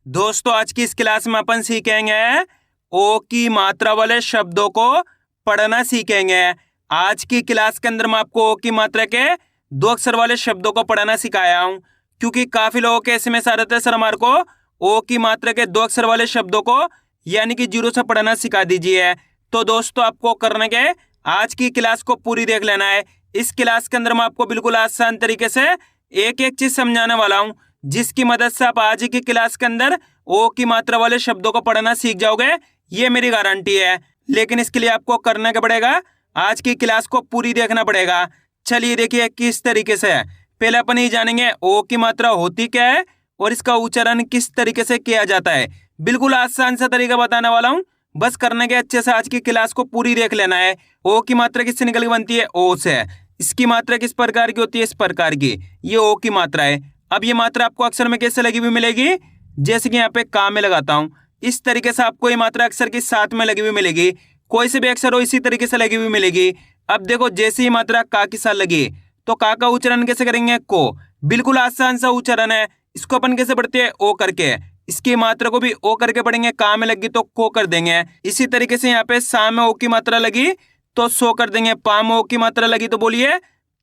दोस्तों आज की इस क्लास में अपन सीखेंगे ओ की मात्रा वाले शब्दों को पढ़ना सीखेंगे। आज की क्लास के अंदर मैं आपको ओ की मात्रा के दो अक्षर वाले शब्दों को पढ़ना सिखाया हूं, क्योंकि काफी लोगों के एसएमएस आ रहे थे, सर हमारे को ओ की मात्रा के दो अक्षर वाले शब्दों को यानी कि जीरो से पढ़ना सिखा दीजिए। तो दोस्तों आपको करने के आज की क्लास को पूरी देख लेना है। इस क्लास के अंदर मैं आपको बिल्कुल आसान तरीके से एक एक चीज समझाने वाला हूं, जिसकी मदद से आप आज की क्लास के अंदर ओ की मात्रा वाले शब्दों को पढ़ना सीख जाओगे, ये मेरी गारंटी है। लेकिन इसके लिए आपको करना क्या पड़ेगा, आज की क्लास को पूरी देखना पड़ेगा। चलिए देखिए किस तरीके से। पहले अपन ये जानेंगे ओ की मात्रा होती क्या है और इसका उच्चारण किस तरीके से किया जाता है। बिल्कुल आसान सा तरीका बताने वाला हूँ, बस करने के अच्छे से आज की क्लास को पूरी देख लेना है। ओ की मात्रा किससे निकल के बनती है, ओ से। इसकी मात्रा किस प्रकार की होती है, इस प्रकार की। ये ओ की मात्रा है। अब ये मात्रा आपको अक्षर में कैसे लगी हुई मिलेगी, जैसे कि यहाँ पे का में लगाता हूँ, इस तरीके से आपको ये मात्रा अक्षर के साथ में लगी हुई मिलेगी। कोई से भी अक्षर हो इसी तरीके से लगी हुई मिलेगी। अब देखो जैसे ही मात्रा का के साथ लगी तो का उच्चारण कैसे करेंगे, को। बिल्कुल आसान सा उच्चारण है। इसको अपन कैसे पढ़ते हैं, ओ करके। इसकी मात्रा को भी ओ करके पढ़ेंगे। का में लगी तो को कर देंगे। इसी तरीके से यहाँ पे सा में ओ की मात्रा लगी तो सो कर देंगे। पा में ओ की मात्रा लगी तो बोलिए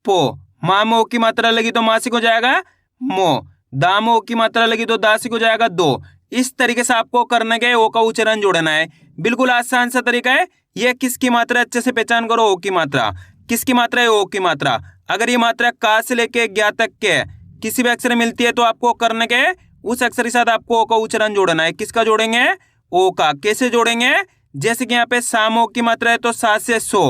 पो। माँ में ओ की मात्रा लगी तो मासिक हो जाएगा मो। दामो की मात्रा लगी तो दासिक हो जाएगा दो। इस तरीके से आपको करने के ओ का उच्चारण जोड़ना है। बिल्कुल आसान सा तरीका है। यह किसकी मात्रा, अच्छे से पहचान करो। ओ की मात्रा किसकी मात्रा है, ओ की मात्रा। अगर ये मात्रा का से लेके ज्ञा तक के किसी भी अक्षर में मिलती है तो आपको करने के उस अक्षर के साथ आपको ओ का उच्चारण जोड़ना है। किसका जोड़ेंगे, ओ का। कैसे जोड़ेंगे, जैसे कि यहाँ पे सामो की मात्रा है तो सा से सो।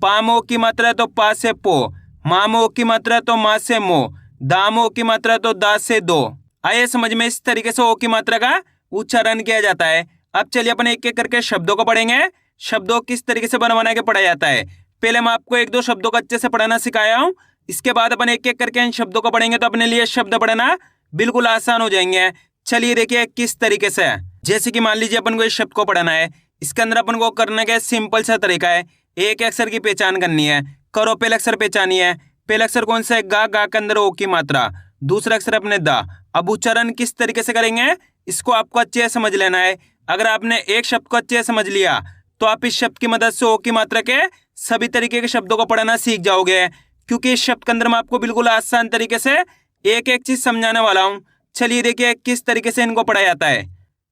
पामो की मात्रा है तो पा से पो। मामो की मात्रा है तो मा से मो। दामो की मात्रा तो दा से दो। आइए समझ में, इस तरीके से ओ की मात्रा का उच्चारण किया जाता है। अब चलिए अपन एक एक करके शब्दों को पढ़ेंगे। शब्दों किस तरीके से बना के पढ़ा जाता है। पहले मैं आपको एक दो शब्दों को अच्छे से पढ़ाना सिखाया हूँ, इसके बाद अपन एक एक करके इन शब्दों को पढ़ेंगे तो अपने लिए शब्द पढ़ना बिल्कुल आसान हो जाएंगे। चलिए देखिए किस तरीके से। जैसे कि मान लीजिए अपन को इस शब्द को पढ़ना है, इसके अंदर अपन को करने का सिंपल सा तरीका है। एक अक्षर की पहचान करनी है। करो, पहले अक्षर पहचानिए। पहला अक्षर कौन सा है, गा के अंदर ओ की मात्रा। दूसरा अक्षर अपने दा। अब उच्चारण किस तरीके से करेंगे, इसको आपको अच्छे से समझ लेना है। अगर आपने एक शब्द को अच्छे से समझ लिया तो आप इस शब्द की मदद से ओ की मात्रा के सभी तरीके के शब्दों को पढ़ना सीख जाओगे, क्योंकि इस शब्द के अंदर मैं आपको बिल्कुल आसान तरीके से एक एक चीज समझाने वाला हूँ। चलिए देखिए किस तरीके से इनको पढ़ा जाता है।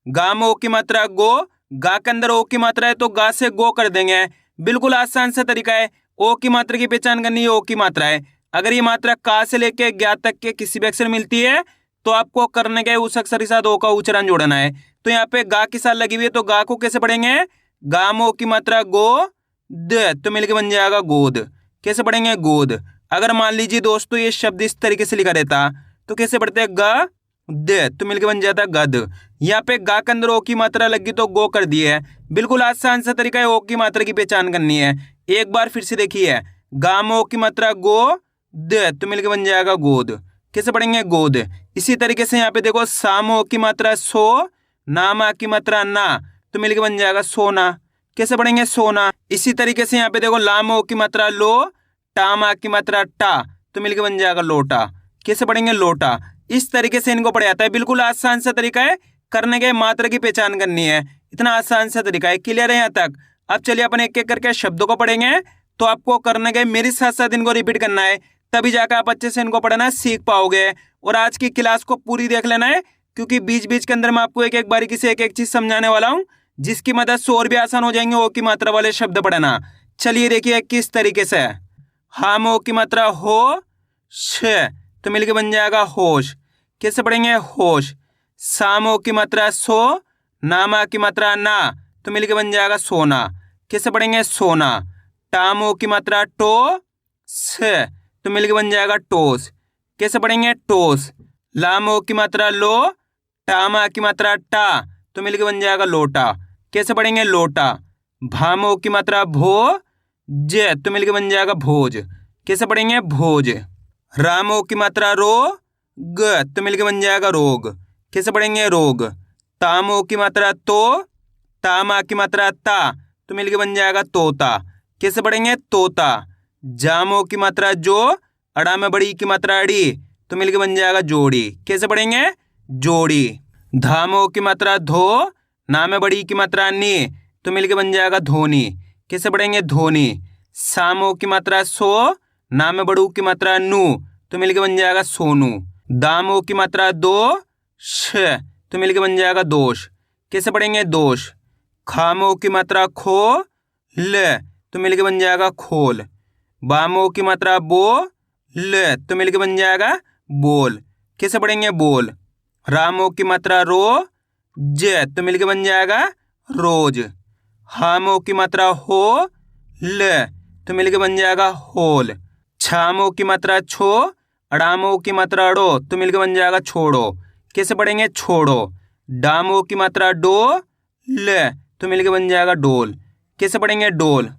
गा में ओ की मात्रा गो। गा के अंदर ओ की मात्रा है तो गा से गो कर देंगे। बिल्कुल आसान सा तरीका है। ओ की मात्रा की पहचान करनी है, ओ की मात्रा है। अगर ये मात्रा का से लेके ज्ञात तक के किसी भी अक्षर मिलती है तो आपको करने के उस अक्षर के साथ ओ का उच्चारण जोड़ना है। तो यहाँ पे गा के साथ लगी हुई है तो गा को कैसे पढ़ेंगे, गा में ओ की मात्रा गो द तो मिलके बन जाएगा गोद। कैसे पढ़ेंगे, गोद। अगर मान लीजिए दोस्तों ये शब्द इस तरीके से लिखा रहता तो कैसे पढ़ते हैं, ग दे तो मिलके बन जाता गद। यहाँ पे गा के अंदर ओ की मात्रा लगी तो गो कर दी है। बिल्कुल आसान सा तरीका है ओ की मात्रा की पहचान करनी है। एक बार फिर से देखिए, गा में ओ की मात्रा गो द तो मिलके बन जाएगा गोद। कैसे पढ़ेंगे, गोद। इसी तरीके से यहाँ पे देखो, सामो की मात्रा सो, नामा की मात्रा ना तो मिलके बन जाएगा सोना। कैसे पढ़ेंगे, सोना। इसी तरीके से यहाँ पे देखो, लामो की मात्रा लो, टामा की मात्रा टा तो मिलके बन जाएगा लोटा। कैसे पढ़ेंगे, लोटा। इस तरीके से इनको पढ़ा जाता है। बिल्कुल आसान सा तरीका है, करने के मात्रा की पहचान करनी है। इतना आसान सा तरीका है। क्लियर है यहाँ तक। अब चलिए अपन एक एक करके शब्दों को पढ़ेंगे तो आपको करने के मेरे साथ साथ इनको रिपीट करना है, तभी जाकर आप अच्छे से इनको पढ़ना सीख पाओगे। और आज की क्लास को पूरी देख लेना है, क्योंकि बीच बीच के अंदर मैं आपको एक एक बारीकी से एक एक चीज समझाने वाला हूँ, जिसकी मदद से और भी आसान हो जाएंगे ओ की मात्रा वाले शब्द पढ़ना। चलिए देखिए किस तरीके से। हाम ओ की मात्रा हो श तो मिलके बन जाएगा होश। कैसे पढ़ेंगे, होश। सामो की मात्रा सो, नामा की मात्रा ना तो मिलके बन जाएगा सोना। कैसे पढ़ेंगे, सोना। टामो की मात्रा टो स तो मिलके बन जाएगा टोस। कैसे पढ़ेंगे, टोस। लामो की मात्रा लो, टामा की मात्रा टा तो मिलके बन जाएगा लोटा। कैसे पढ़ेंगे, लोटा। भामो की मात्रा भो ज तो मिलके बन जाएगा भोज। कैसे पढ़ेंगे, भोज। रामो की मात्रा रो ग तो मिलके बन जाएगा रोग। कैसे पढ़ेंगे, रोग। तामो की मात्रा तो, तामा की मात्रा ता तो मिलके बन जाएगा तोता। कैसे पढ़ेंगे, तोता। जामो की मात्रा जो, अड़ा में बड़ी की मात्रा अड़ी तो मिलके बन जाएगा जोड़ी। कैसे पढ़ेंगे, जोड़ी। धामो की मात्रा धो, ना में बड़ी की मात्रा नी, तो मिलके बन जाएगा धोनी। कैसे पढ़ेंगे? धोनी। सामो की मात्रा सो, ना में बड़ू की मात्रा नू, तो मिलके बन जाएगा सोनू। दामो की मात्रा दो, श, तो मिलके बन जाएगा दोष। कैसे पढ़ेंगे? दोष। खामो की मात्रा खो, ल, तो मिलके बन जाएगा खोल। बामो की मात्रा बो, ल, तो मिलके बन जाएगा बोल। कैसे पढ़ेंगे? बोल। रामो की मात्रा रो, ज, तो मिलके बन जाएगा रोज। हामो की मात्रा हो, ल, तो मिलके बन जाएगा होल। छामो की मात्रा छो, अड़ामो की मात्रा अड़ो, तो मिलके बन जाएगा छोड़ो। कैसे पढ़ेंगे? छोड़ो। डामो की मात्रा डो, ल, तो मिलके बन जाएगा डोल। कैसे पढ़ेंगे? डोल।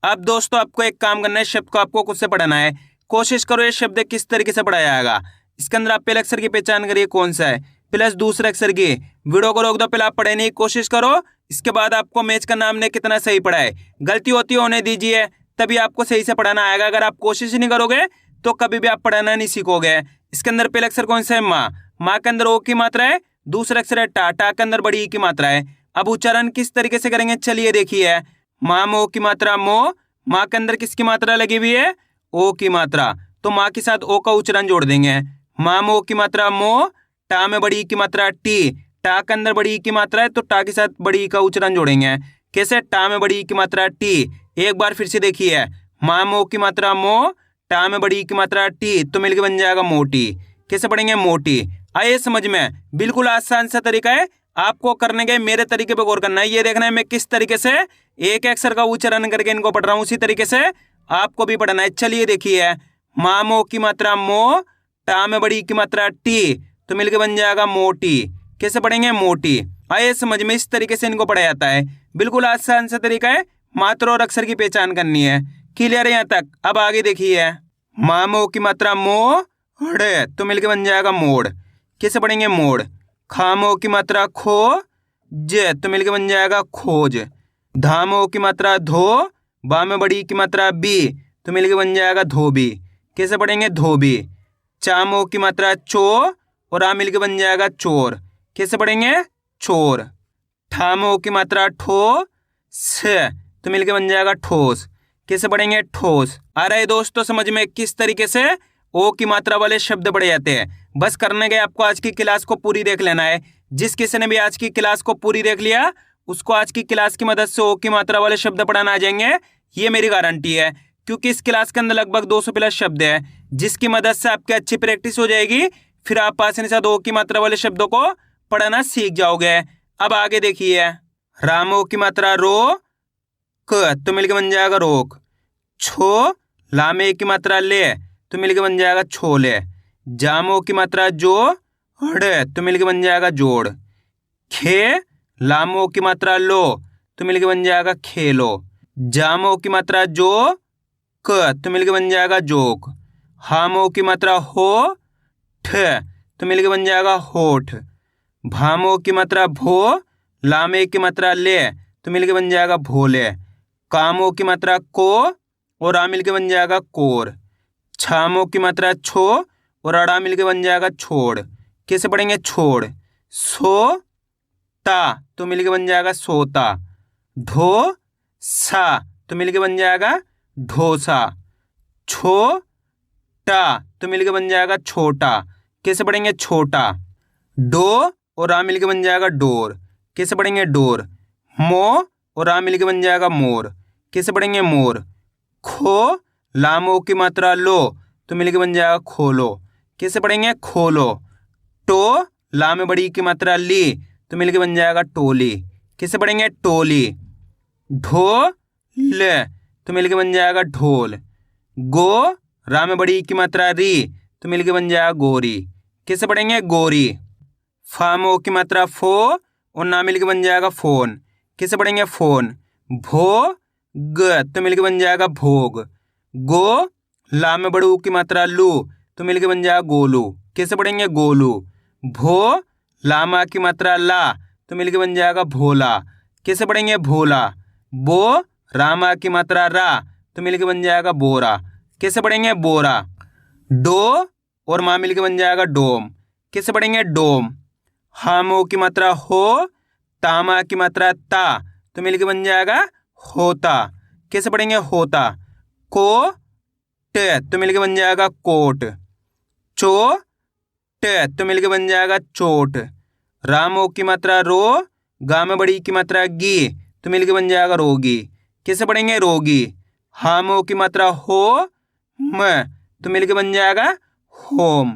अब दोस्तों आपको एक काम करना है, शब्द को आपको खुद से पढ़ना है। कोशिश करो ये शब्द किस तरीके से पढ़ाया जाएगा। इसके अंदर आप पहले अक्षर की पहचान करिए कौन सा है, प्लस दूसरे अक्षर की। वीडियो को रोक दो, पहले आप पढ़ने की कोशिश करो, इसके बाद आपको मैच करना हमने कितना सही पढ़ा है। गलती होती होने दीजिए, तभी आपको सही से पढ़ाना आएगा। अगर आप कोशिश नहीं करोगे तो कभी भी आप पढ़ाना नहीं सीखोगे। इसके अंदर पहले अक्षर कौन सा है? माँ। माँ के अंदर ओ की मात्रा है, दूसरा अक्षर है टा, टा के अंदर बड़ी ई की मात्रा है। अब उच्चारण किस तरीके से करेंगे चलिए देखिए। माँ मो की मात्रा मो, माँ के अंदर किसकी मात्रा लगी हुई है? ओ की मात्रा, तो माँ के साथ ओ का उच्चारण जोड़ देंगे। माँ मो की मात्रा मो, टा में बड़ी ई की मात्रा टी, टा के अंदर बड़ी ई की मात्रा है तो टा के साथ बड़ी ई का उच्चारण जोड़ेंगे। कैसे? टा में बड़ी ई की मात्रा टी। एक बार फिर से देखिए, माँ मो की मात्रा मो, टा में बड़ी ई की मात्रा टी, तो मिलके बन जाएगा मोटी। कैसे पढ़ेंगे? मोटी। आइए समझ में, बिल्कुल आसान सा तरीका है, आपको करने के मेरे तरीके पे गौर करना है। ये देखना है मैं किस तरीके से एक अक्षर का उच्चारण करके इनको पढ़ रहा हूँ, उसी तरीके से आपको भी पढ़ना है। चलिए देखिए, मामो की मात्रा मो, टा में बड़ी की मात्रा टी, तो मिलके बन जाएगा मोटी। कैसे पढ़ेंगे? मोटी। आइए समझ में, इस तरीके से इनको पढ़ा जाता है। बिल्कुल आसान सा तरीका है, मात्रा और अक्षर की पहचान करनी है। क्लियर है यहाँ तक? अब आगे देखिए, मामो की मात्रा मो, ड़, तो मिलके बन जाएगा मोड़। कैसे पढ़ेंगे? मोड़। खामो की मात्रा खो, ज, तो मिलके बन जाएगा खोज। धामो की मात्रा धो, बा में बड़ी की मात्रा बी, तो मिलके बन जाएगा धोबी। कैसे पढ़ेंगे? धोबी। चामो की मात्रा चो, और आ मिलके बन जाएगा चोर। कैसे पढ़ेंगे? चोर। ठामो की मात्रा ठो, स, तो मिलके बन जाएगा ठोस। कैसे पढ़ेंगे? ठोस। आ रहा है दोस्तों समझ में किस तरीके से ओ की मात्रा वाले शब्द पढ़े जाते हैं। बस करने के आपको आज की क्लास को पूरी देख लेना है। जिस किसी ने भी आज की क्लास को पूरी देख लिया उसको आज की क्लास की मदद से ओ की मात्रा वाले शब्द पढ़ाना आ जाएंगे, ये मेरी गारंटी है। क्योंकि इस क्लास के अंदर लगभग 200 प्लस शब्द है, जिसकी मदद से आपकी अच्छी प्रैक्टिस हो जाएगी। फिर आप आसानी से ओ की मात्रा वाले शब्दों को पढ़ना सीख जाओगे। अब आगे देखिए, रामो की मात्रा रो, क, तो मिलके बन जाएगा रोक। छो, लामे की मात्रा ले, तो मिलके बन जाएगा छोले। जामो की मात्रा जो, हड़, तो मिलके बन जाएगा जोड़। खे, लामो की मात्रा लो, तो मिलके बन जाएगा खेलो। जामो की मात्रा जो, क, तो मिलके बन जाएगा जोक। हामो की मात्रा हो, ठ, तो मिलके बन जाएगा होठ। भामो की मात्रा भो, लामे की मात्रा ले, तो मिलके बन जाएगा भोले। कामो की मात्रा को, और आ मिलके बन जाएगा कोर। छामो की मात्रा छो, और अड़ा मिलके बन जाएगा छोड़। कैसे पढ़ेंगे? छोड़। सो, ता, तो मिलके बन जाएगा सोता। ढो, सा, तो मिलके बन जाएगा ढोसा। छो, टा, तो मिलके बन जाएगा छोटा। कैसे पढ़ेंगे? छोटा। डो, और आ मिलके बन जाएगा डोर। कैसे पढ़ेंगे? डोर। मो, और आ मिलके बन जाएगा मोर। कैसे पढ़ेंगे? मोर। खो, लामो की मात्रा लो, तो मिलके बन जाएगा खोलो। कैसे पढ़ेंगे? खोलो। टो, ला में बड़ी की मात्रा ली, तो मिलके बन जाएगा टोली। कैसे पढ़ेंगे? टोली। ढो, ल, तो मिलके बन जाएगा ढोल। गो, रा में बड़ी की मात्रा री, तो मिलके बन जाएगा गोरी। कैसे पढ़ेंगे? गोरी। फामो की मात्रा फो, और ना मिलके बन जाएगा फोन। कैसे पढ़ेंगे? फोन। भो, ग, तो मिलके बन जाएगा भोग। गो, ला में बड़ू की मात्रा लू, तो मिलके बन जाएगा गोलू। कैसे पढ़ेंगे? गोलू। भो, लामा की मात्रा ला, तो मिलके बन जाएगा भोला। कैसे पढ़ेंगे? भोला। बो, रामा की मात्रा रा, तो मिलके बन जाएगा बोरा। कैसे पढ़ेंगे? बोरा। डो, और माँ मिलके बन जाएगा डोम। कैसे पढ़ेंगे? डोम। हामो की मात्रा हो, तामा की मात्रा ता, तो मिलके बन जाएगा होता। कैसे पढ़ेंगे? होता। को ट, तो मिलके बन जाएगा कोट। चो ट, तो मिलके बन जाएगा चोट। रामो की मात्रा रो, गा में बड़ी की मात्रा गी, तो मिलके बन जाएगा रोगी। कैसे पढ़ेंगे? रोगी। हामो की मात्रा हो, म, तो मिलके बन जाएगा होम।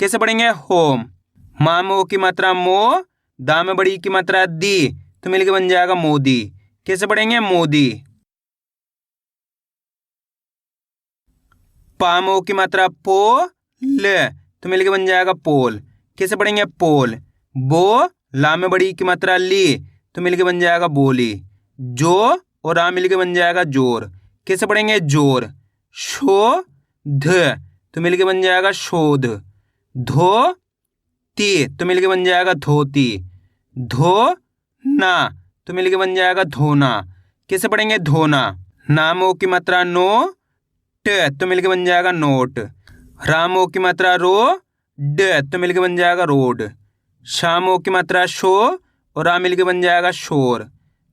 कैसे पढ़ेंगे? होम। मामो की मात्रा मो, दा में बड़ी की मात्रा दी, तो मिलके बन जाएगा मोदी। कैसे पढ़ेंगे? मोदी। पामो की मात्रा पो, ल, तो मिलके बन जाएगा पोल। कैसे पढ़ेंगे? पोल। बो, ला में बड़ी की मात्रा ली, तो मिलके बन जाएगा बोली। जो और रा मिलके बन जाएगा जोर। कैसे पढ़ेंगे? जोर। शो ध, तो मिलके बन जाएगा शोध। धो ती, तो मिलके बन जाएगा धोती। धो ना, तो मिलके बन जाएगा धोना। कैसे पढ़ेंगे? धोना। नामो की मात्रा नो, ट, तो मिलके बन जाएगा नोट। रामो की मात्रा रो, ड, तो मिलके बन जाएगा रोड। शामो की मात्रा शो और रा मिलके बन जाएगा शोर।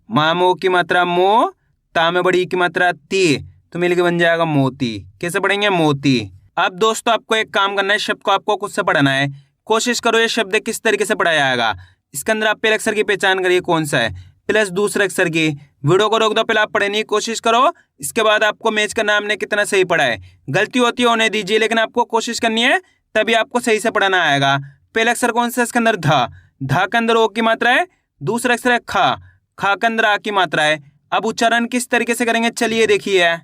मामो की मात्रा मो, ता में बड़ी की मात्रा ती, तो मिलके बन जाएगा मोती। कैसे पढ़ेंगे? मोती। अब दोस्तों आपको एक काम करना है, शब्द को आपको खुद से पढ़ना है। कोशिश करो ये शब्द किस तरीके से पढ़ाया जाएगा। इसके अंदर आप पहले अक्षर की पहचान करिए कौन सा है, प्लस दूसरे अक्षर की। वीडियो को रोक दो, पहले आप पढ़ने की कोशिश करो, इसके बाद आपको मैच करना हमने कितना सही पढ़ा है। गलती होती है होने दीजिए, लेकिन आपको कोशिश करनी है, तभी आपको सही से पढ़ना आएगा। पहला अक्षर कौन सा है? इसके अंदर धा। धा के अंदर ओ की मात्रा है। दूसरा अक्षर है खा। खा के अंदर आ की मात्रा है। अब उच्चारण किस तरीके से करेंगे चलिए देखिए।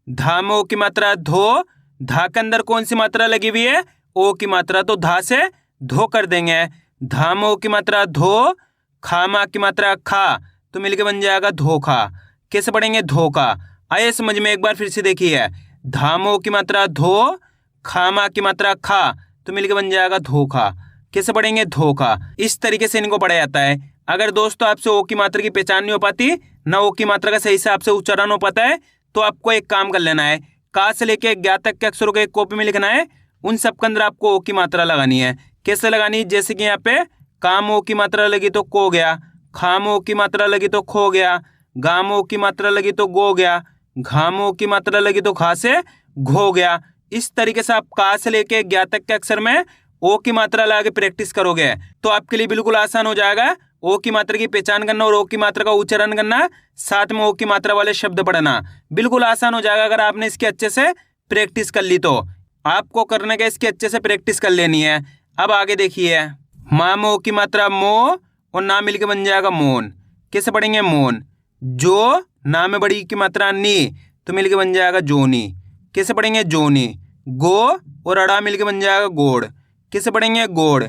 धा में ओ की मात्रा धो। धा के अंदर कौन सी मात्रा लगी हुई है? ओ की मात्रा, तो धा से धो कर देंगे। धा में ओ की मात्रा धो, खा मा की मात्रा खा, तो मिलके बन जाएगा धोखा। कैसे पढ़ेंगे? धोखा। आइए समझ में, एक बार फिर से देखिए। धामो की मात्रा धो, खामा की मात्रा खा, तो मिलके बन जाएगा धोखा। कैसे पढ़ेंगे? धोखा। इस तरीके से इनको पढ़ा जाता है। अगर दोस्तों आपसे ओ की मात्रा की पहचान नहीं हो पाती, ना ओ की मात्रा का सही से आपसे उच्चारण हो पाता है, तो आपको एक काम कर लेना है, का से लेके ज्ञा तक के अक्षरों को एक कॉपी में लिखना है। उन सब के अंदर आपको ओ की मात्रा लगानी है। कैसे लगानी? जैसे कि यहाँ पे कामो की मात्रा लगी तो को गया, खामो की मात्रा लगी तो खो गया, गामो की मात्रा लगी तो गो गया, घामो की मात्रा लगी तो खा से घो गया। इस तरीके से आप का से लेके ज्ञा तक के अक्षर में ओ की मात्रा लगा के प्रैक्टिस करोगे तो आपके लिए बिल्कुल आसान हो जाएगा। ओ की मात्रा की पहचान करना और ओ की मात्रा का उच्चारण करना, साथ में ओ की मात्रा वाले शब्द पढ़ना, बिल्कुल आसान हो जाएगा अगर आपने इसकी अच्छे से प्रैक्टिस कर ली तो। आपको करने का इसकी अच्छे से प्रैक्टिस कर लेनी है। अब आगे देखिए, मामो की मात्रा मो और ना मिलके बन जाएगा मोन। कैसे पढ़ेंगे? मोन। जो ना में बड़ी की मात्रा नी, तो मिलके बन जाएगा जोनी। कैसे पढ़ेंगे? जोनी। गो और अड़ा मिलके बन जाएगा गोड़। कैसे पढ़ेंगे? गोड़।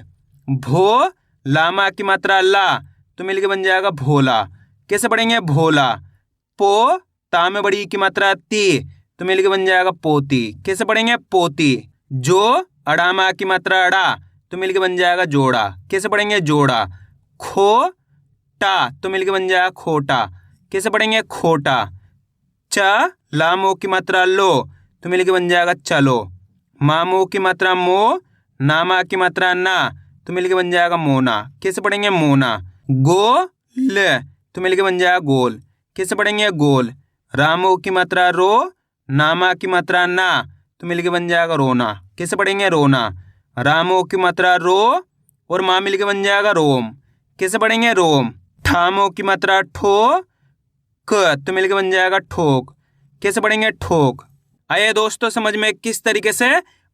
भो, लामा की मात्रा ला, तो मिलके बन जाएगा भोला। कैसे पढ़ेंगे? भोला। पो, ता में बड़ी की मात्रा ती, तो मिलके बन जाएगा पोती। कैसे पढ़ेंगे? पोती। जो, अड़ामा की मात्रा अड़ा, तो मिलके बन जाएगा जोड़ा। कैसे पढ़ेंगे? जोड़ा। खो टा, तो मिलके बन जाएगा खोटा। कैसे पढ़ेंगे? खोटा। च, लामो की मात्रा लो, तो मिलके बन जाएगा चलो। मामो की मात्रा मो, नामा की मात्रा ना, तो मिलके बन जाएगा मोना। कैसे पढ़ेंगे? मोना। गो ल, तो मिलके बन जाएगा गोल। कैसे पढ़ेंगे? गोल। रामो की मात्रा रो, नामा की मात्रा ना, तो मिलके बन जाएगा रोना। कैसे पढ़ेंगे? रोना। रामो की मात्रा रो और माँ मिलके बन जाएगा रोम। कैसे पढ़ेंगे? रोम। ठामो की मात्रा ठो, क, तो मिलके बन जाएगा ठोक। कैसे पढ़ेंगे? ठोक। आइए दोस्तों समझ में किस तरीके से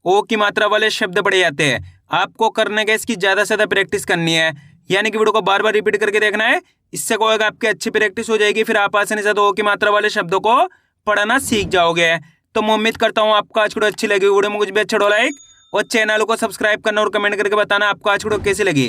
ओ की मात्रा वाले शब्द पढ़े जाते हैं। आपको करने का इसकी ज़्यादा से ज़्यादा प्रैक्टिस करनी है, यानी कि वीडियो को बार बार रिपीट करके देखना है। इससे क्या होगा? आपकी अच्छी प्रैक्टिस हो जाएगी, फिर आप आसानी से ओ की मात्रा वाले शब्दों को पढ़ना सीख जाओगे। तो मैं उम्मीद करता हूँ आपको आज वीडियो अच्छी लगी। वीडियो में कुछ भी अच्छा लाइक और चैनल को सब्सक्राइब करना और कमेंट करके बताना आपको आज वीडियो कैसी लगी।